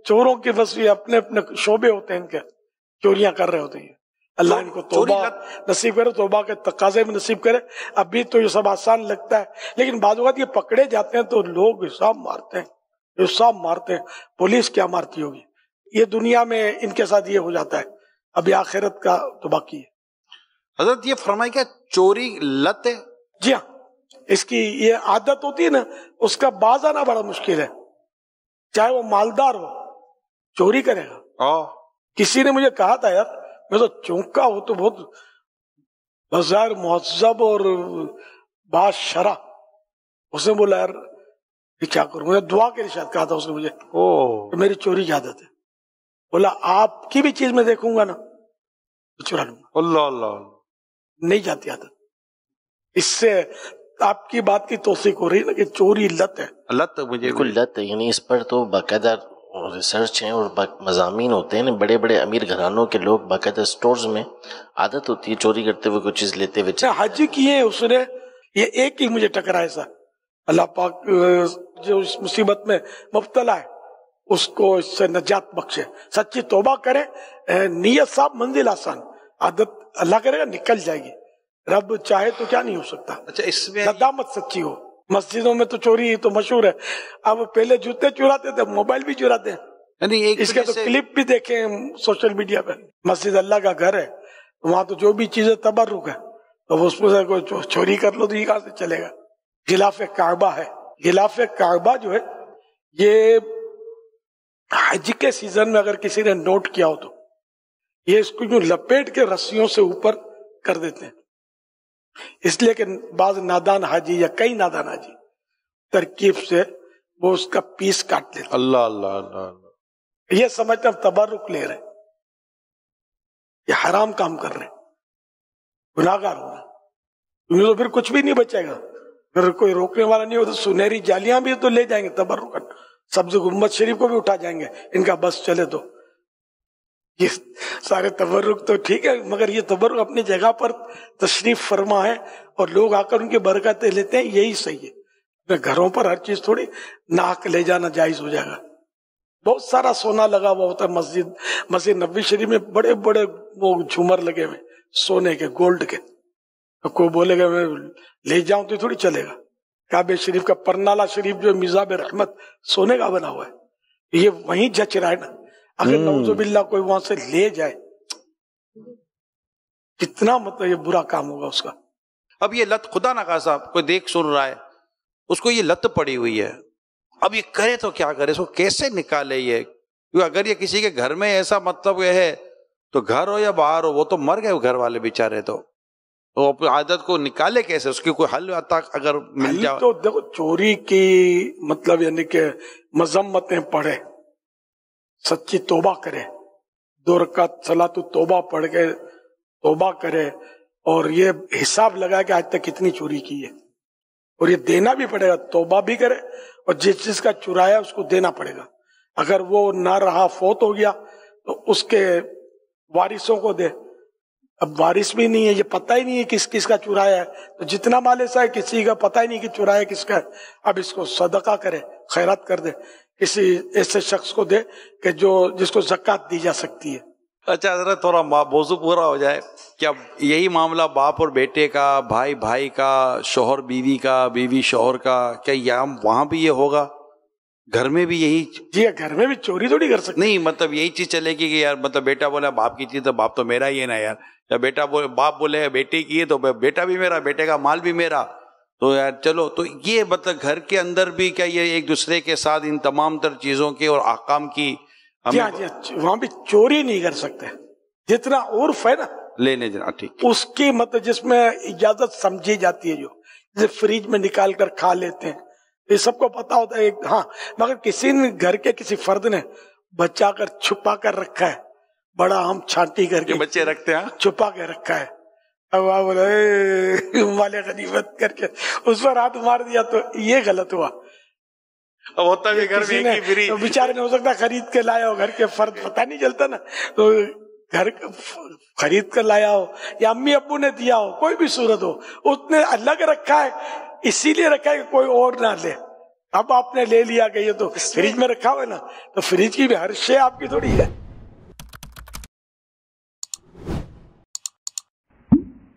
چوروں کے بس یہ اپنے اپنے شعبے ہوتے ہیں، ان کے چوریاں کر رہے ہوتے ہیں. اللہ ان کو توبہ نصیب کرے، توبہ کے تقاضے میں نصیب کرے. ابھی تو یہ سب آسان لگتا ہے، لیکن بعض اوقات یہ پکڑے جاتے ہیں تو لوگ حساب مارتے ہیں. پولیس کیا مارتی ہوگی. یہ دنیا میں ان کے ساتھ یہ ہو جاتا ہے، ابھی آخرت کا تو باقی ہے. حضرت یہ فرمائے کیا چوری لت ہے؟ جی ہاں، اس کی یہ عادت ہوتی ہے نا، اس کا باز آنا بڑا مشکل ہے. چاہے وہ مالدار ہو، چوری کرے گا. کسی نے مجھے کہا تھا یار، میں تو چونکا ہوں تو بہت بظاہر مہذب اور باشرح. اس نے بولا یار یہ کیا کروں، مجھے دعا کے لیے شاید کہا تھا اس نے مجھے، میری چوری کی عادت ہے. بولا آپ کی بھی چیز میں دیکھوں گا نا چرا لوں گا. اللہ اللہ، نہیں جاتی عادت. اس سے آپ کی بات کی توثیق ہو رہی ہے نا کہ چوری لت ہے. لت مجھے بالکل لت ہے. یعنی اس پر تو باقاعدہ ریسرچ ہیں اور مضامین ہوتے ہیں. بڑے بڑے امیر گھرانوں کے لوگ باقاعدہ سٹورز میں عادت ہوتی ہے چوری کرتے ہوئے کوئی چیز لیتے ہوئے. حج کیے اس نے، یہ ایک ہی مجھے ٹکرا ایسا. اللہ پاک جو اس مصیبت میں مبتلا ہے اس کو اس سے نجات بخشے. سچی توبہ کرے، نیت صاحب منزل آسان. عادت اللہ کرے گا نکل جائے گی. رب چاہے تو کیا نہیں ہو سکتا. اچھا، اس میں ندامت سچی ہو. مسجدوں میں تو چوری تو مشہور ہے. اب پہلے جوتے چراتے تھے، موبائل بھی چراتے ہیں. یعنی اس کے تو کلپ بھی دیکھیں سوشل میڈیا پہ. مسجد اللہ کا گھر ہے، وہاں تو جو بھی چیزیں تبرک ہے، تو اس میں سے کوئی چوری کر لو تو یہ کہاں سے چلے گا. غلاف کعبہ ہے. غلاف کعبہ جو ہے یہ حج کے سیزن میں اگر کسی نے نوٹ کیا ہو تو یہ اس کو جو لپیٹ کے رسیوں سے اوپر کر دیتے ہیں، اس لیے کہ بعض نادان حاجی یا کئی نادان حاجی ترکیب سے وہ اس کا پیس کاٹ لیتے. اللہ اللہ اللہ، یہ سمجھتے ہیں تبرک لے رہے، یہ حرام کام کر رہے، گناہگار ہو رہے. تو پھر کچھ بھی نہیں بچے گا. اگر کوئی روکنے والا نہیں ہو تو سنہری جالیاں بھی تو لے جائیں گے تبرک. سبز گنبد شریف کو بھی اٹھا جائیں گے ان کا بس چلے تو. یہ سارے تبرک تو ٹھیک ہے، مگر یہ تبرک اپنی جگہ پر تشریف فرما ہے اور لوگ آ کر ان کی برکتیں لیتے ہیں، یہی صحیح ہے. اپنے گھروں پر ہر چیز تھوڑی ناک لے جانا جائز ہو جائے گا. بہت سارا سونا لگا ہوا ہوتا ہے مسجد نبوی شریف میں. بڑے بڑے وہ جھومر لگے ہوئے سونے کے، گولڈ کے. کوئی بولے گا میں لے جاؤں تو تھوڑی چلے گا. کعبہ شریف کا پرنالہ شریف جو میزاب رحمت سونے کا بنا ہوا ہے، یہ وہیں جچ رہا ہے نا. اگر نعوذ باللہ کوئی وہاں سے لے جائے کتنا مطلب یہ برا کام ہوگا اس کا. اب یہ لت خدا نہ خاصا کوئی دیکھ سن رہا ہے، اس کو یہ لت پڑی ہوئی ہے، اب یہ کرے تو کیا کرے، اس کو کیسے نکالے یہ؟ کیونکہ اگر یہ کسی کے گھر میں ایسا مطلب یہ ہے تو گھر ہو یا باہر ہو وہ تو مر گئے گھر والے بیچارے. تو اپنی عادت کو نکالے کیسے؟ اس کی کوئی حل تک اگر مل جائے تو دیکھو چوری کی مطلب یعنی کہ مذمتیں پڑھے، سچی توبہ کرے، 2 رکعت صلاۃ توبہ پڑھ کے توبہ کرے اور یہ حساب لگا کہ آج تک کتنی چوری کی ہے اور یہ دینا بھی پڑے گا. توبہ بھی کرے اور جس چیز کا چرایا اس کو دینا پڑے گا. اگر وہ نہ رہا فوت ہو گیا تو اس کے وارثوں کو دے. اب وارث بھی نہیں ہے، یہ پتہ ہی نہیں ہے کس کس کا چرایا ہے، تو جتنا مال ایسا ہے کسی کا پتہ ہی نہیں کہ چرایا کس کا ہے. اب اس کو صدقہ کرے، خیرات کر دے، کسی ایسے شخص کو دے کہ جس کو زکوٰۃ دی جا سکتی ہے. اچھا حضرت تھوڑا موضوع پورا ہو جائے. کیا یہی معاملہ باپ اور بیٹے کا، بھائی بھائی کا، شوہر بیوی کا، بیوی شوہر کا، کیا وہاں بھی یہ ہوگا؟ گھر میں بھی یہی؟ جی گھر میں بھی چوری تھوڑی کر سکتے نہیں، مطلب یہی چیز چلے گی کہ یار مطلب بیٹا بولے باپ کی چیز تو باپ تو میرا ہی ہے نا یار، یا بیٹا بولے باپ بولے بیٹے کی ہے تو بیٹا بھی میرا، بیٹے کا مال بھی میرا. تو یار چلو، تو یہ مطلب گھر کے اندر بھی کیا یہ ایک دوسرے کے ساتھ ان تمام تر چیزوں کے اور احکام کی جی وہاں بھی چوری نہیں کر سکتے. جتنا عرف ہے نا لینے جانا ٹھیک، اس کی مطلب جس میں اجازت سمجھی جاتی ہے، جو جیسے فریج میں نکال کر کھا لیتے ہیں، یہ سب کو پتا ہوتا ہے. ہاں مگر کسی نے گھر کے کسی فرد نے بچا کر چھپا کر رکھا ہے، بڑا ہم چھانٹی کر کے بچے رکھتے ہیں چھپا کے رکھا ہے، اب آپ بولے مال غنیمت کر کے اس پر ہاتھ مار دیا تو یہ غلط ہوا. اب ہوتا بھی گھر میں بیچارے نے ہو سکتا خرید کے لایا ہو، گھر کے فرد پتہ نہیں چلتا نا، تو گھر خرید کر لایا ہو یا امی ابو نے دیا ہو، کوئی بھی صورت ہو، اس نے الگ رکھا ہے، اسی لیے رکھا ہے کہ کوئی اور نہ لے. اب آپ نے لے لیا کہ یہ تو فریج میں رکھا ہوا ہے نا، تو فریج کی بھی ہر شے آپ کی تھوڑی ہے.